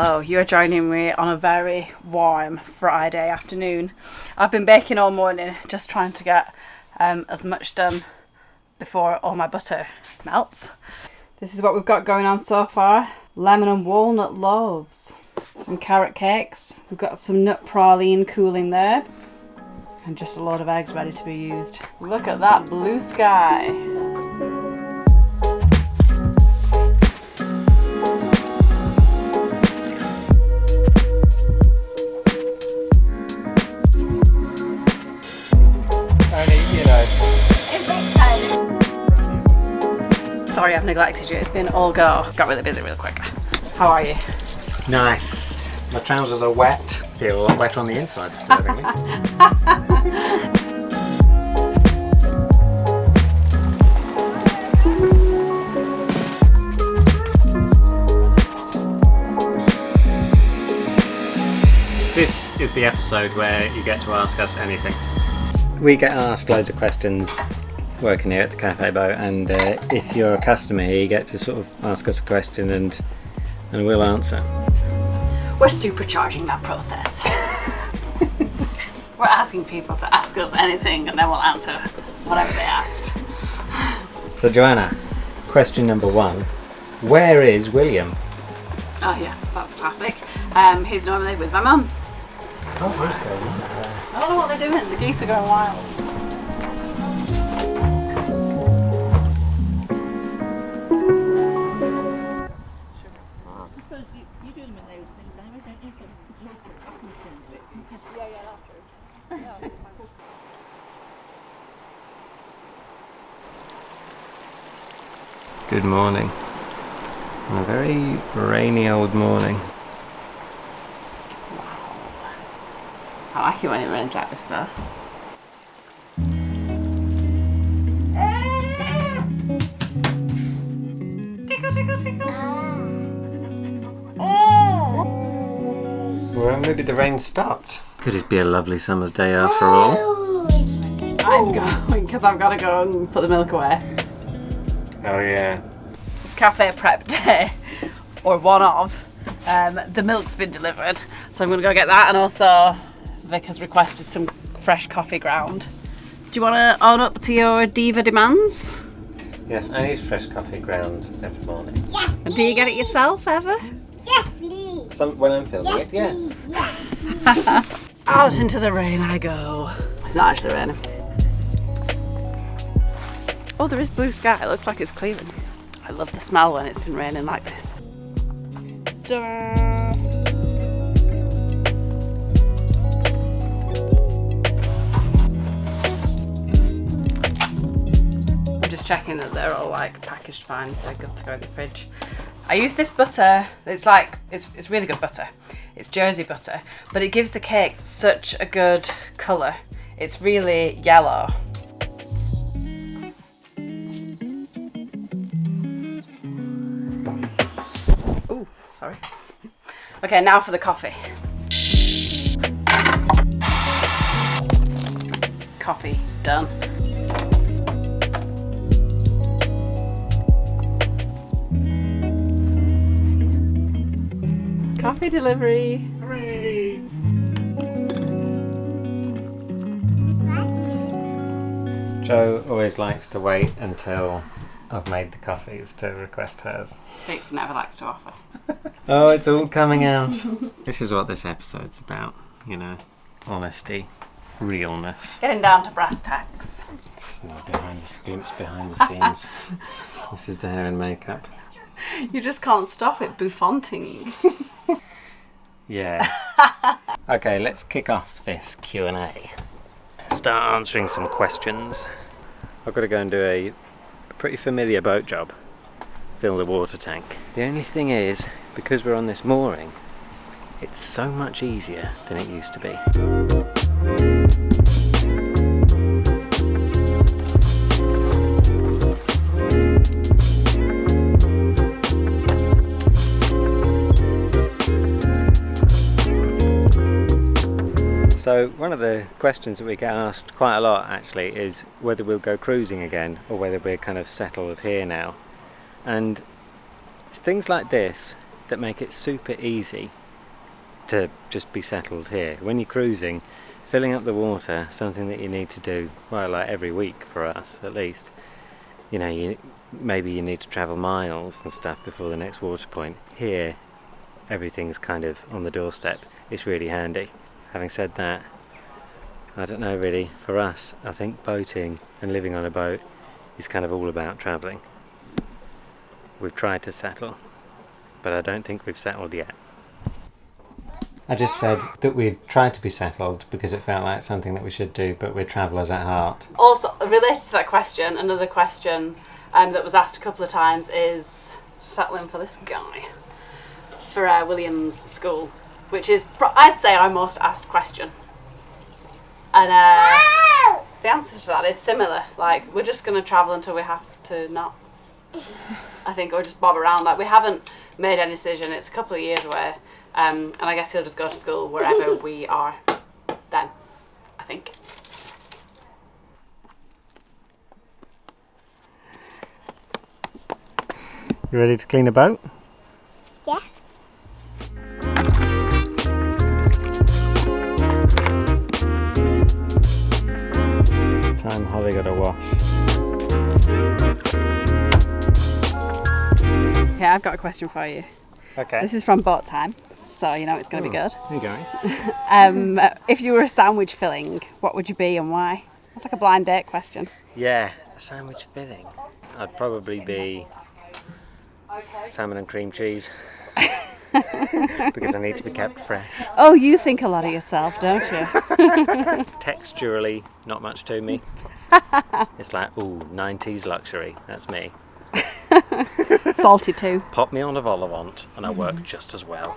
Hello, you're joining me on a very warm Friday afternoon. I've been baking all morning, just trying to get as much done before all my butter melts. This is what we've got going on so far. Lemon and walnut loaves, some carrot cakes, we've got some nut praline cooling there, and just a load of eggs ready to be used. Look at that blue sky. Sorry I've neglected you, it's been all go. Got really busy real quick. How are you? Nice. My trousers are wet. Feel a lot wetter on the inside, disturbingly. This is the episode where you get to ask us anything. We get asked loads of questions working here at the Cafe Boat, and if you're a customer here, you get to sort of ask us a question and we'll answer. We're supercharging that process. We're asking people to ask us anything and then we'll answer whatever they asked. So Joanna, question number one, where is William? Oh yeah, that's classic. He's normally with my mum. It's not worse though, isn't it? I don't know what they're doing, the geese are going wild. Good morning. On a very rainy old morning. I like it when it rains like this though. Tickle, tickle, tickle. Well, maybe the rain stopped. Could it be a lovely summer's day after all? I'm going because I've got to go and put the milk away. Oh yeah. It's cafe prep day, or one of. The milk's been delivered, so I'm going to go get that, and also Vic has requested some fresh coffee ground. Do you want to own up to your diva demands? Yes, I need fresh coffee ground every morning. Yes, And do you get it yourself ever? yes, please. When I'm filming it, yes. Please. Yes. Out into the rain I go. It's not actually raining. Oh, there is blue sky. It looks like it's clearing. I love the smell when it's been raining like this. Ta-da! I'm just checking that they're all like packaged fine. They're good to go in the fridge. I use this butter. It's really good butter. It's Jersey butter, but it gives the cakes such a good colour. It's really yellow. Ooh, sorry. Okay, now for the coffee. Coffee, done. Coffee delivery. Hooray! Jo always likes to wait until I've made the coffees to request hers. Vic never likes to offer. Oh, it's all coming out. This is what this episode's about, you know. Honesty, realness. Getting down to brass tacks. It's not glimpse behind the scenes. This is the hair and makeup. You just can't stop it bouffanting. Yeah. Okay, let's kick off this Q&A. Start answering some questions. I've got to go and do a pretty familiar boat job. Fill the water tank. The only thing is, because we're on this mooring, it's so much easier than it used to be. So one of the questions that we get asked quite a lot actually is whether we'll go cruising again or whether we're kind of settled here now. And it's things like this that make it super easy to just be settled here. When you're cruising, filling up the water, something that you need to do, well, like every week for us at least. You know, maybe you need to travel miles and stuff before the next water point. Here, everything's kind of on the doorstep. It's really handy. Having said that, I don't know really, for us, I think boating and living on a boat is kind of all about travelling. We've tried to settle, but I don't think we've settled yet. I just said that we'd tried to be settled because it felt like something that we should do, but we're travellers at heart. Also, related to that question, another question that was asked a couple of times is settling for this guy for William's school, which is, I'd say, our most asked question. And the answer to that is similar. Like, we're just going to travel until we have to not. I think, or just bob around. Like, we haven't made any decision. It's a couple of years away. And I guess he'll just go to school wherever we are then, I think. You ready to clean a boat? Yeah. Time Holly got a wash. Okay, I've got a question for you. Okay. This is from Boat Time, so you know it's going to be good. Hey guys. If you were a sandwich filling, what would you be and why? That's like a blind date question. Yeah, a sandwich filling. I'd probably be salmon and cream cheese. Because I need to be kept fresh. Oh, you think a lot of yourself, don't you? Texturally, not much to me. It's like, ooh, 90s luxury. That's me. Salty too. Pop me on a vol-au-vent and I work just as well.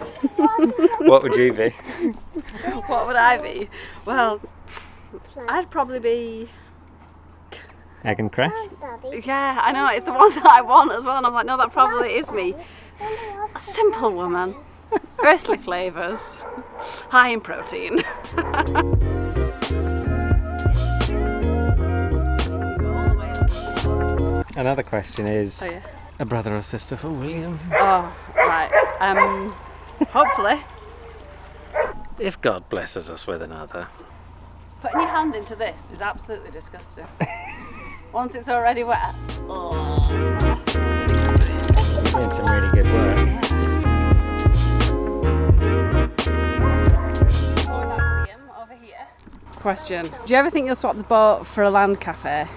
What would you be? What would I be? Well, I'd probably be... Egg and cress? Yeah, I know, it's the one that I want as well, and I'm like, no, that probably is me. A simple woman. Earthly flavours. High in protein. Another question is, Oh, yeah. a brother or sister for William? Oh, right. Hopefully. If God blesses us with another. Putting your hand into this is absolutely disgusting. Once it's already wet. Oh. Doing some really good work. Over here. Question. Do you ever think you'll swap the boat for a land cafe?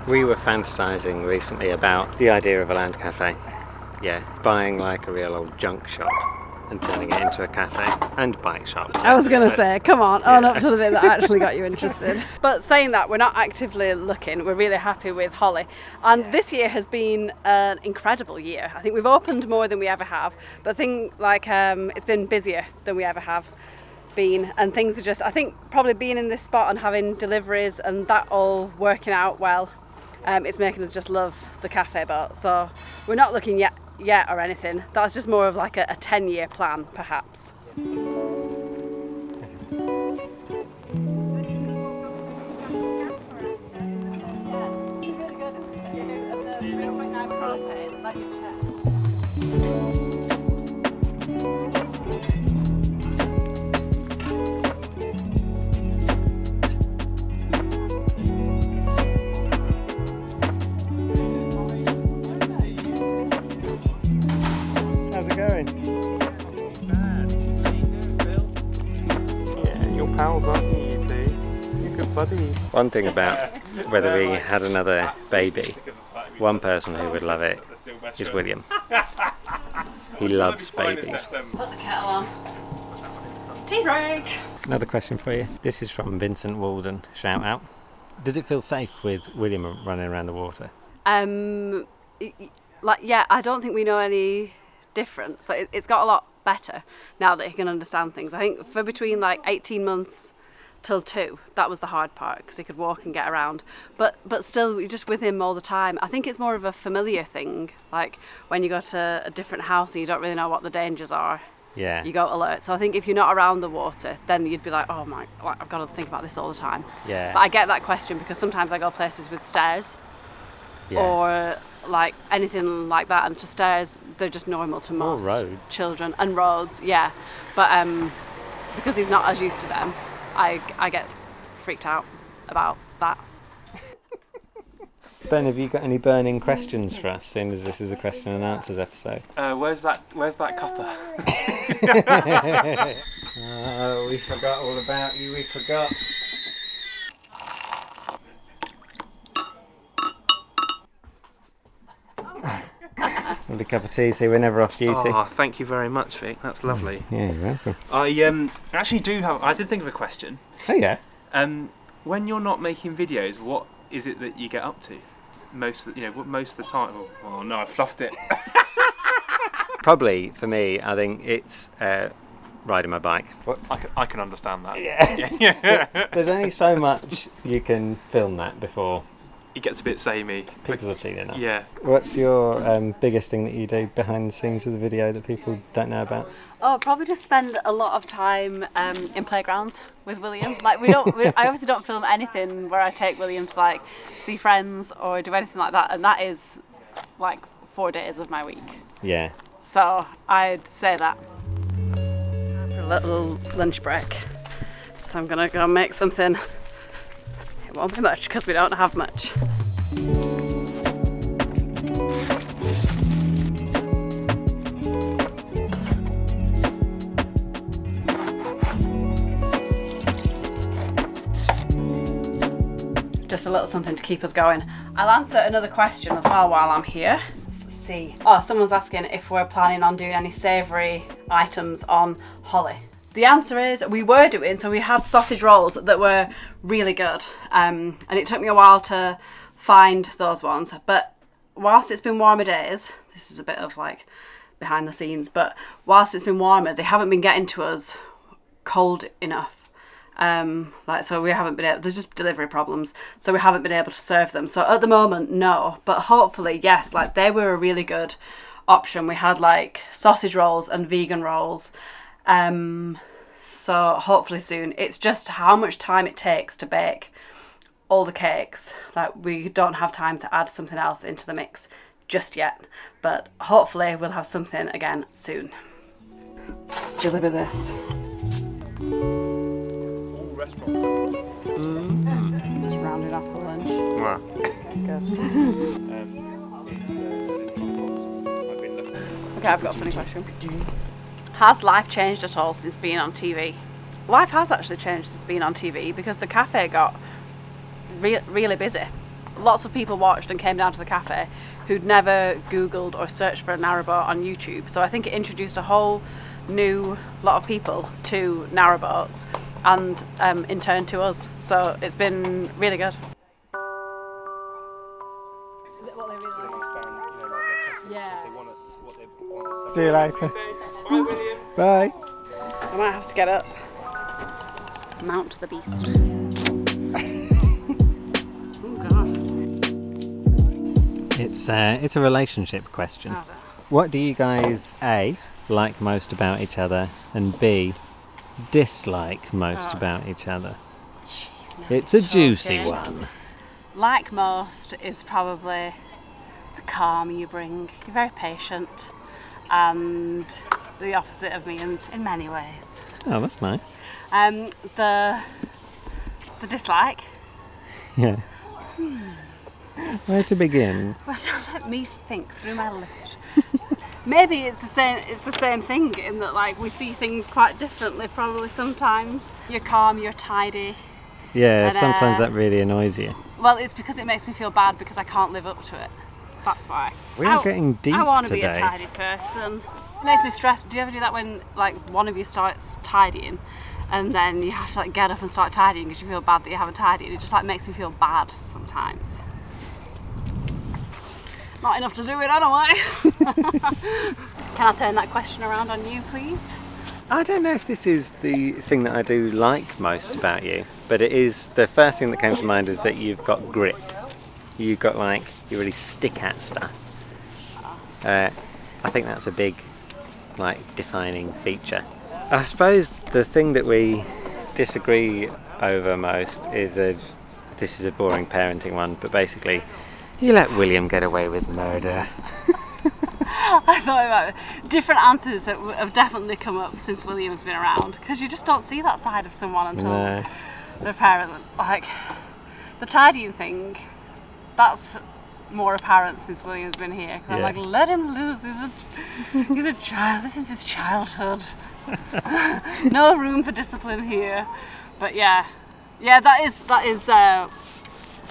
We were fantasising recently about the idea of a land cafe. Yeah, buying like a real old junk shop and turning it into a cafe and bike shop. I was going to say, come on, own up to the bit that actually got you interested. But saying that, we're not actively looking. We're really happy with Holly. And this year has been an incredible year. I think we've opened more than we ever have. But I think it's been busier than we ever have been. And things are just, I think probably being in this spot and having deliveries and that all working out well, it's making us just love the cafe boat. So we're not looking yet or anything. That's just more of like a 10-year plan, perhaps. How's it going? Yeah, your pals, aren't you, you two? You're good buddies. One thing about whether we had another baby, one person who would love it is William. He loves babies. Put the kettle on. Tea break! Another question for you. This is from Vincent Walden. Shout out. Does it feel safe with William running around the water? Yeah, I don't think we know any different. So it's got a lot better now that he can understand things. I think for between like 18 months till 2, that was the hard part because he could walk and get around. But still, you're just with him all the time. I think it's more of a familiar thing. Like when you go to a different house and you don't really know what the dangers are. Yeah. You go alert. So I think if you're not around the water, then you'd be like, oh my, like, I've got to think about this all the time. Yeah. But I get that question because sometimes I go places with stairs Yeah. or like anything like that, and to stairs they're just normal to most roads. children, and roads, yeah. But because he's not as used to them, I get freaked out about that. Ben, have you got any burning questions for us, seeing as this is a question and answers episode? Where's that copper? Oh, we forgot all about you, we forgot. Want a cup of tea, so we're never off duty. Oh, thank you very much, Vic. That's lovely. Yeah, you're welcome. I actually I did think of a question. Oh yeah? When you're not making videos, what is it that you get up to? Most of the time. Oh no, I fluffed it. Probably, for me, I think it's riding my bike. I can understand that. Yeah. There's only so much you can film that before It gets a bit samey. people have seen it. Yeah. What's your biggest thing that you do behind the scenes of the video that people don't know about? Oh, probably just spend a lot of time in playgrounds with William. Like I obviously don't film anything where I take William to like see friends or do anything like that, and that is like 4 days of my week. Yeah. So I'd say that. A little lunch break. So I'm gonna go make something. It won't be much because we don't have much. Just a little something to keep us going. I'll answer another question as well while I'm here. Let's see. Oh, someone's asking if we're planning on doing any savoury items on Holly. The answer is we were doing, so we had sausage rolls that were really good. And it took me a while to find those ones. But whilst it's been warmer days, this is a bit of like behind the scenes, but whilst it's been warmer, they haven't been getting to us cold enough. So we haven't been able, there's just delivery problems, so we haven't been able to serve them. So at the moment, no, but hopefully, yes, like they were a really good option. We had like sausage rolls and vegan rolls. So hopefully soon. It's just how much time it takes to bake all the cakes. Like we don't have time to add something else into the mix just yet, but hopefully we'll have something again soon. Let's deliver this. Just rounded off the lunch. Wow. Good. Okay, I've got a funny question. Has life changed at all since being on TV? Life has actually changed since being on TV because the cafe got really busy. Lots of people watched and came down to the cafe who'd never Googled or searched for a narrowboat on YouTube. So I think it introduced a whole new lot of people to narrowboats and in turn to us. So it's been really good. Yeah. See you later. Bye, William. Bye. I might have to get up. Mount the beast. Oh god. It's a relationship question. Oh, What do you guys A, like most about each other, and B, dislike most about each other? jeez, no, It's a joking. juicy one. Like most is probably the calm you bring. You're very patient and the opposite of me in many ways. Oh, that's nice. The dislike. Yeah. Where to begin? Well, let me think through my list. Maybe it's the same thing in that like we see things quite differently probably sometimes. You're calm, you're tidy. Yeah, And, sometimes that really annoys you. Well, it's because it makes me feel bad because I can't live up to it. That's why. We are getting deep I want to today. be a tidy person. It makes me stressed. Do you ever do that when like one of you starts tidying and then you have to like get up and start tidying because you feel bad that you haven't tidied? It just like makes me feel bad sometimes. Not enough to do it anyway. Can I turn that question around on you, please? I don't know if this is the thing that I do like most about you, but it is, the first thing that came to mind is that you've got grit. You've got like, you really stick at stuff. I think that's a big, like, defining feature. I suppose the thing that we disagree over most is this is a boring parenting one, but basically You let William get away with murder. I thought about it. Different answers that have definitely come up since William's been around, because you just don't see that side of someone until No. their parent. Like the tidying thing, that's more apparent since William's been here. 'Cause I'm Yeah. like, let him loose. He's a child. This is his childhood. No room for discipline here. But yeah, that is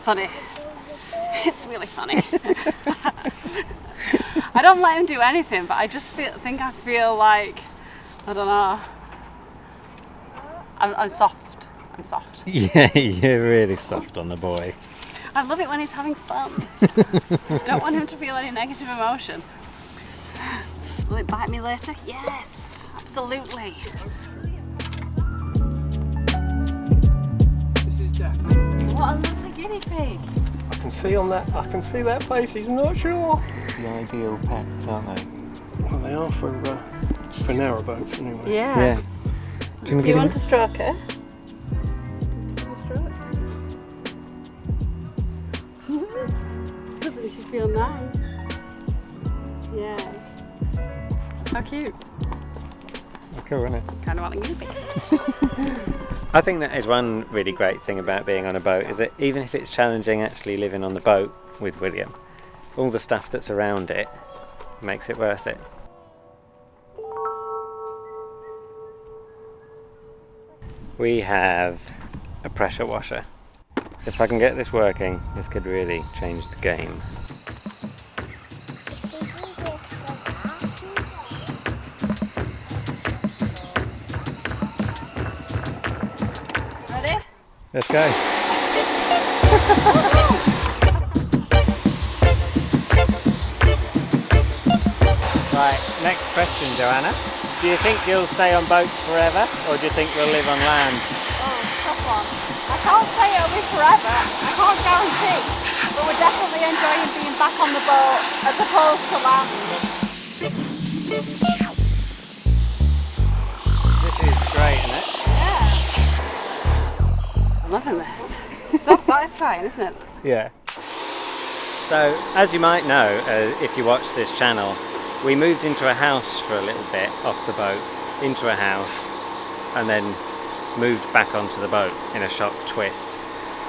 funny. It's really funny. I don't let him do anything, but I just I feel like, I don't know. I'm soft. I'm soft. Yeah, you're really soft on the boy. I love it when he's having fun. Don't want him to feel any negative emotion. Will it bite me later? Yes, absolutely. This is definitely. What a lovely guinea pig. I can see on that. I can see that face. He's not sure. The ideal pets, aren't they? Well, they are for narrowboats anyway. Yeah. Do Do you want to stroke her? Doesn't she feel nice? Yeah. How cute. Cool, isn't it? Kind of want a guinea pig. I think that is one really great thing about being on a boat, is that even if it's challenging actually living on the boat with William, all the stuff that's around it makes it worth it. We have a pressure washer. If I can get this working, this could really change the game. Ready? Let's go. Right, next question, Joanna. Do you think you'll stay on boats forever, or do you think you'll live on land? Oh, tough one. I can't say it'll be forever. I can't guarantee. But we're definitely enjoying being back on the boat as opposed to land. This is great, isn't it? Yeah. I'm loving this. It's so satisfying, isn't it? Yeah. So, as you might know, if you watch this channel, we moved into a house for a little bit off the boat, into a house, and then moved back onto the boat in a shock twist.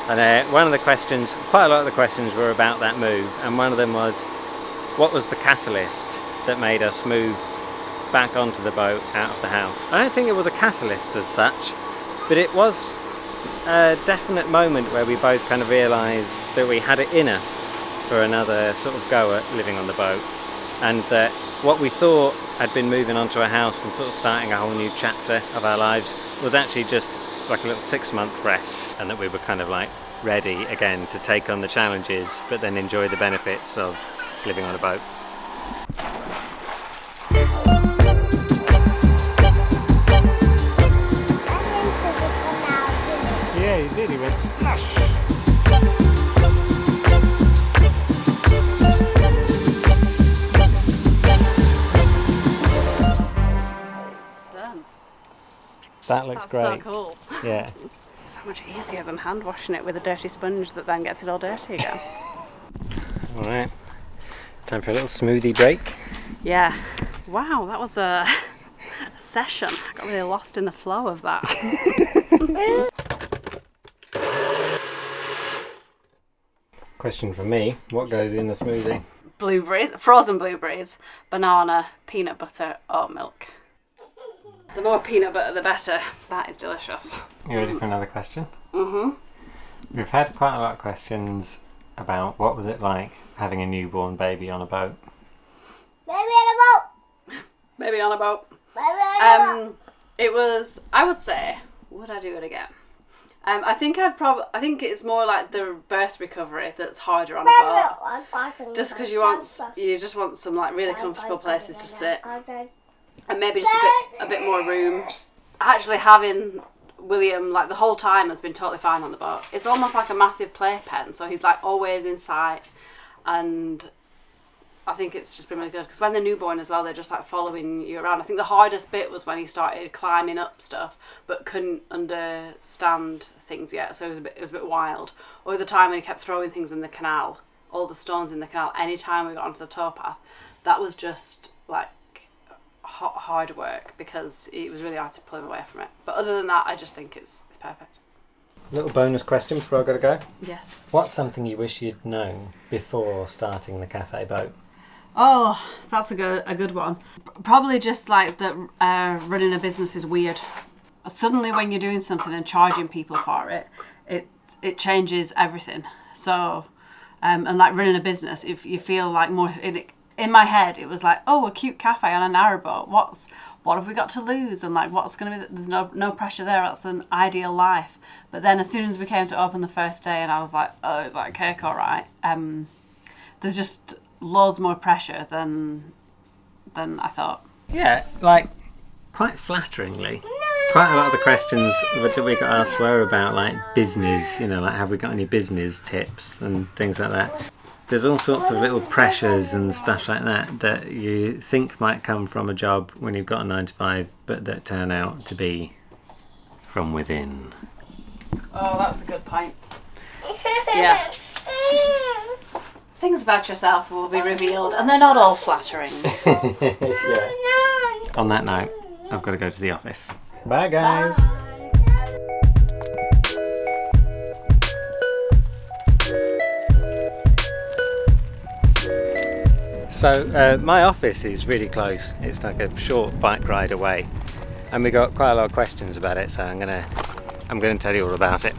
And one of the questions, quite a lot of the questions were about that move, and one of them was, what was the catalyst that made us move back onto the boat out of the house? I don't think it was a catalyst as such, but it was a definite moment where we both kind of realised that we had it in us for another sort of go at living on the boat, and that what we thought had been moving onto a house and sort of starting a whole new chapter of our lives was actually just like a little 6-month rest, and that we were kind of like ready again to take on the challenges but then enjoy the benefits of living on a boat. Yeah, he did, he went splash. Done. That looks That's great. so cool. Yeah. So much easier than hand washing it with a dirty sponge that then gets it all dirty again. Alright. Time for a little smoothie break. Yeah. Wow, that was a session. I got really lost in the flow of that. Question from me, what goes in the smoothie? Blueberries, frozen blueberries, banana, peanut butter, oat milk. The more peanut butter the better. That is delicious. You ready for another question? Mm-hmm. We've had quite a lot of questions about what was it like having a newborn baby on a boat. Baby on a boat. Maybe on a boat. Baby on a boat. It was, I would say, would I do it again? I think it's more like the birth recovery that's harder on a boat. Just because you just want some like really comfortable places to sit, and maybe just a bit more room. Actually having William like the whole time has been totally fine on the boat. It's almost like a massive playpen, so he's like always in sight, and I think it's just been really good because when they're newborn as well, they're just like following you around. I think the hardest bit was when he started climbing up stuff but couldn't understand things yet, so it was a bit wild. Or the time when he kept throwing things in the canal all the stones in the canal, anytime we got onto the towpath, that was just like hard work because it was really hard to pull him away from it. But other than that, I just think it's perfect. Little bonus question before I gotta go. Yes. What's something you wish you'd known before starting the cafe boat? Oh, that's a good one. Probably just like that running a business is weird. Suddenly when you're doing something and charging people for it, it changes everything. So, and like running a business, if you feel like more, in my head it was like, oh, a cute cafe on a narrowboat. What have we got to lose? And like, what's going to be? There's no pressure there. That's an ideal life. But then as soon as we came to open the first day, and I was like, oh, is that cake all right? There's just loads more pressure than I thought. Yeah, like quite flatteringly. Quite a lot of the questions that we got asked were about like business, you know, like have we got any business tips and things like that. There's all sorts of little pressures and stuff like that you think might come from a job when you've got a 9 to 5, but that turn out to be from within. Oh, that's a good point. Yeah. Things about yourself will be revealed, and they're not all flattering. Yeah. On that note, I've got to go to the office. Bye, guys. So my office is really close. It's like a short bike ride away, and we got quite a lot of questions about it. So I'm gonna tell you all about it.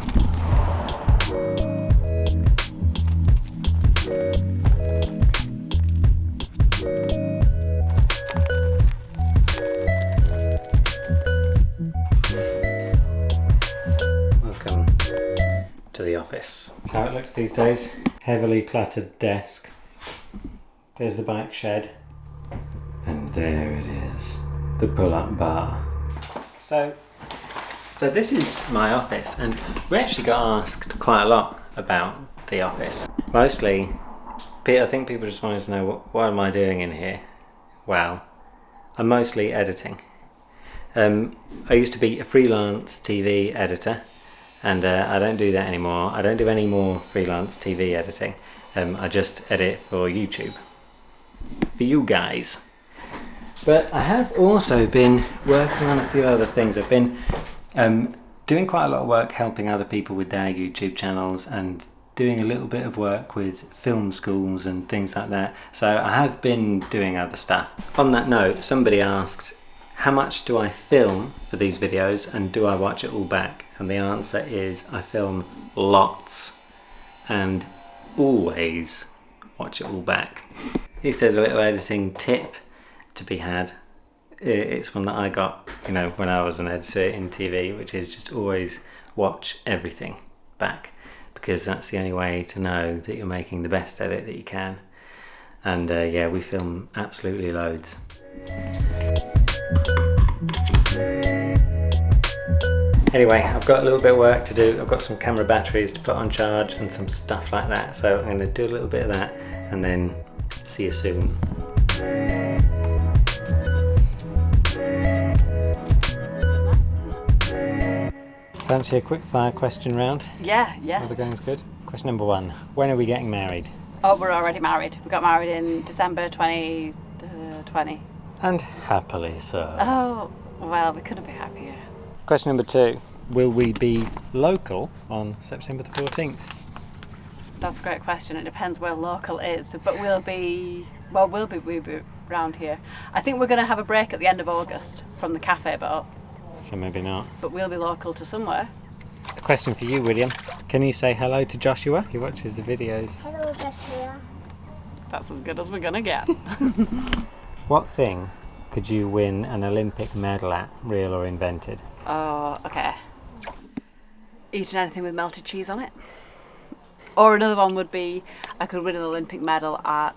Welcome to the office. That's how it looks these days. Heavily cluttered desk. There's the bike shed. And there it is. The pull-up bar. So this is my office, and we actually got asked quite a lot about the office. Mostly, I think people just wanted to know what am I doing in here? Well, I'm mostly editing. I used to be a freelance TV editor, and I don't do that anymore. I don't do any more freelance TV editing. I just edit for YouTube, for you guys. But I have also been working on a few other things. I've been doing quite a lot of work helping other people with their YouTube channels, and doing a little bit of work with film schools and things like that. So I have been doing other stuff. On that note, somebody asked, how much do I film for these videos and do I watch it all back? And the answer is I film lots and always watch it all back. If there's a little editing tip to be had, it's one that I got, you know, when I was an editor in TV, which is just always watch everything back, because that's the only way to know that you're making the best edit that you can. And yeah, we film absolutely loads. Anyway, I've got a little bit of work to do. I've got some camera batteries to put on charge and some stuff like that, so I'm going to do a little bit of that and then see you soon. Fancy a quick fire question round? Yeah, yes. Are the game's good? Question number 1. When are we getting married? Oh, we're already married. We got married in December 2020. And happily so. Oh, well, we couldn't be happier. Question number 2. Will we be local on September the 14th? That's a great question. It depends where local is, but we'll be around here. I think we're going to have a break at the end of August from the cafe boat. So maybe not. But we'll be local to somewhere. A question for you, William. Can you say hello to Joshua? He watches the videos. Hello, Joshua. That's as good as we're going to get. What thing could you win an Olympic medal at, real or invented? Oh, okay. Eating anything with melted cheese on it. Or another one would be, I could win an Olympic medal at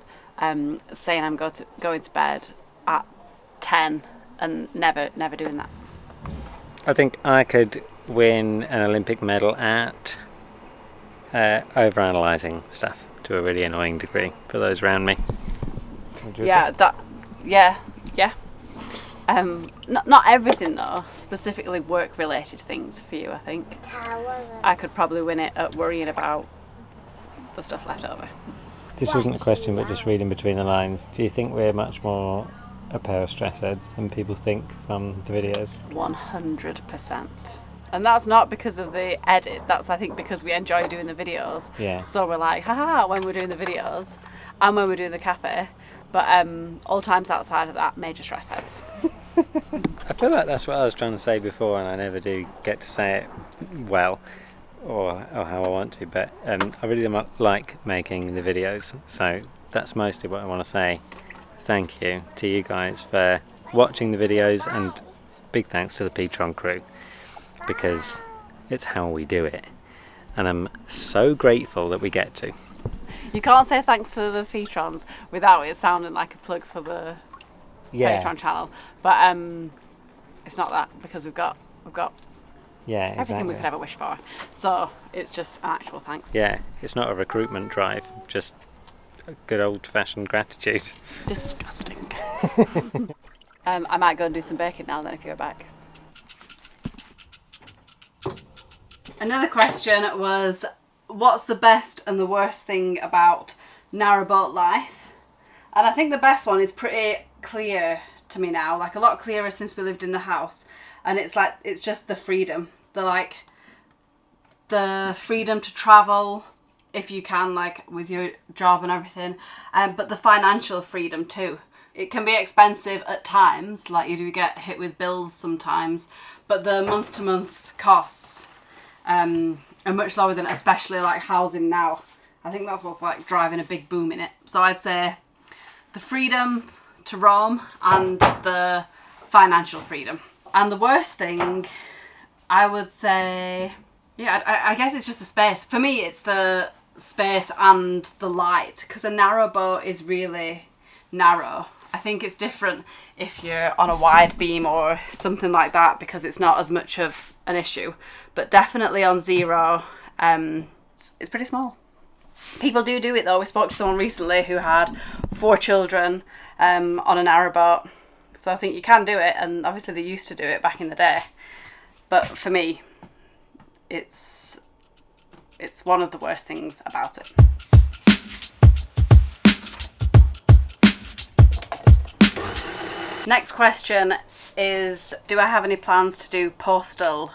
saying I'm going to bed at 10 and never doing that. I think I could win an Olympic medal at overanalyzing stuff to a really annoying degree for those around me. Yeah, yeah. Not everything though, specifically work related things for you, I think. I could probably win it at worrying about the stuff left over. This wasn't a question, but just reading between the lines. Do you think we're much more a pair of stress heads than people think from the videos? 100%. And that's not because of the edit, that's I think because we enjoy doing the videos. Yeah. So we're like, haha, when we're doing the videos and when we're doing the cafe. But all times outside of that, major stress heads. I feel like that's what I was trying to say before, and I never do get to say it well or how I want to, but I really don't like making the videos, so that's mostly what I want to say. Thank you to you guys for watching the videos, and big thanks to the Petron crew, because it's how we do it, and I'm so grateful that we get to. You can't say thanks to the Petrons without it sounding like a plug for the Patreon channel, but it's not that, because we've got everything we could ever wish for, so it's just an actual thanks. Yeah, it's not a recruitment drive, just a good old-fashioned gratitude. Disgusting. I might go and do some baking now then if you're back. Another question was, what's the best and the worst thing about narrowboat life? And I think the best one is pretty clear to me now, like a lot clearer since we lived in the house, and it's just the freedom, the freedom to travel if you can, like with your job and everything, but the financial freedom too. It can be expensive at times, like you do get hit with bills sometimes, but the month to month costs are much lower than especially like housing now. I think that's what's like driving a big boom in it. So I'd say the freedom to roam and the financial freedom. And the worst thing, I would say, yeah, I guess it's just the space. For me, it's the space and the light, because a narrowboat is really narrow. I think it's different if you're on a wide beam or something like that, because it's not as much of an issue. But definitely on zero, it's pretty small. People do it though. We spoke to someone recently who had 4 children on a narrowboat. So I think you can do it, and obviously they used to do it back in the day. But for me, it's one of the worst things about it. Next question is, do I have any plans to do postal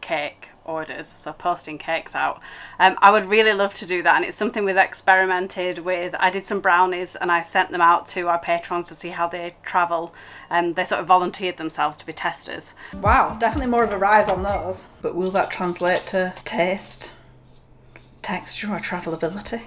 cake orders, so posting cakes out? I would really love to do that, and it's something we've experimented with. I did some brownies and I sent them out to our patrons to see how they travel, and they sort of volunteered themselves to be testers. Wow, definitely more of a rise on those. But will that translate to taste, texture or travelability?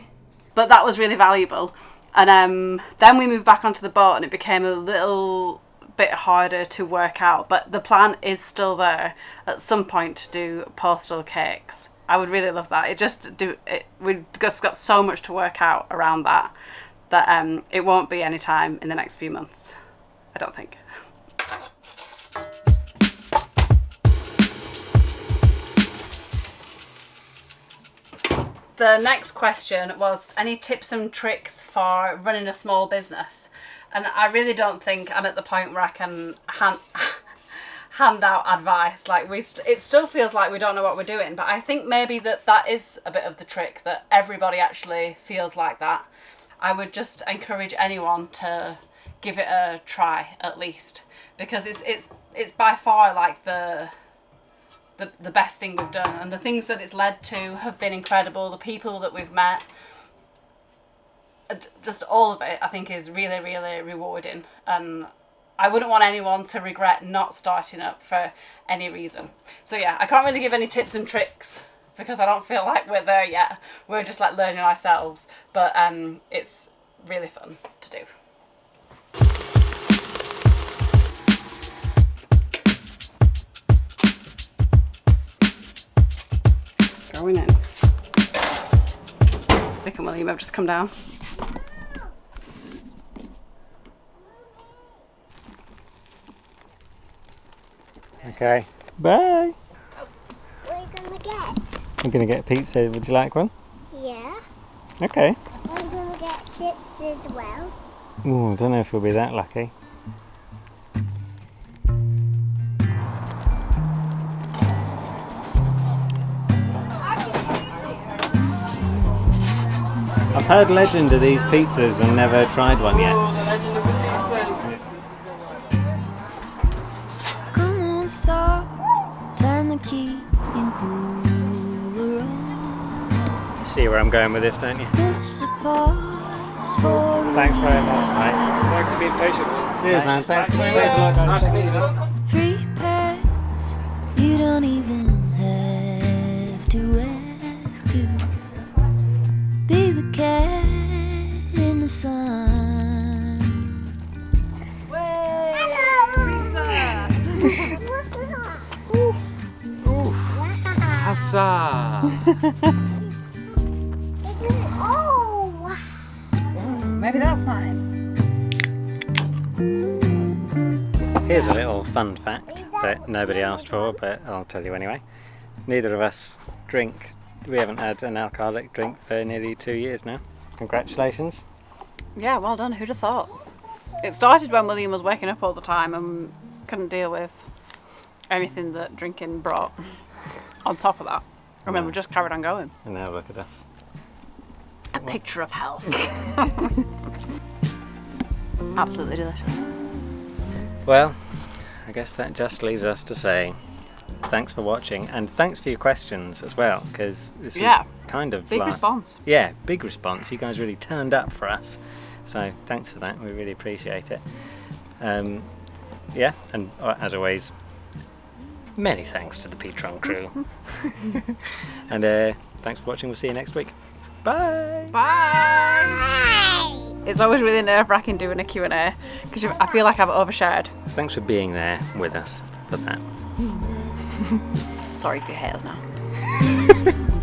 But that was really valuable. And then we moved back onto the boat and it became a little bit harder to work out, but the plan is still there at some point to do postal cakes. I would really love that. We've just got so much to work out around that it won't be any time in the next few months, I don't think. The next question was, any tips and tricks for running a small business? And I really don't think I'm at the point where I can hand out advice. Like it still feels like we don't know what we're doing, but I think maybe that is a bit of the trick, that everybody actually feels like that. I would just encourage anyone to give it a try at least, because it's by far like the best thing we've done, and the things that it's led to have been incredible. The people that we've met, just all of it, I think is really, really rewarding, and I wouldn't want anyone to regret not starting up for any reason. So yeah, I can't really give any tips and tricks because I don't feel like we're there yet. We're just like learning ourselves, but it's really fun to do. Going in. Vic and William have just come down. Okay, bye. What are you gonna get? I'm gonna get pizza. Would you like one? Yeah. Okay. I'm gonna get chips as well. Ooh, I don't know if we'll be that lucky. I've heard legend of these pizzas and never tried one yet. Come on, stop, turn the key and cooler on. See where I'm going with this, don't you? Push the pause for Thanks very much, mate. Thanks for being patient. Cheers, man. Thanks a lot. Nice to meet you. free pass. You don't even have to ask to be the cat in the sun. Hassa! Oh, Maybe that's mine. Here's a little fun fact that nobody asked for, but I'll tell you anyway. Neither of us drink. We haven't had an alcoholic drink for nearly 2 years now. Congratulations. Yeah, well done. Who'd have thought? It started when William was waking up all the time and couldn't deal with anything that drinking brought. On top of that, and then we just carried on going. And now look at us. A picture of health. Absolutely delicious. Well, I guess that just leaves us to say thanks for watching, and thanks for your questions as well, because this Yeah. was kind of Big response. Yeah, big response. You guys really turned up for us, so thanks for that. We really appreciate it. Yeah, and as always, many thanks to the Petron crew. And thanks for watching. We'll see you next week. Bye. Bye. hi. It's always really nerve-wracking doing a Q&A because I feel like I've overshared. Thanks for being there with us for that. Sorry for your hairs now.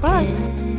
Bye.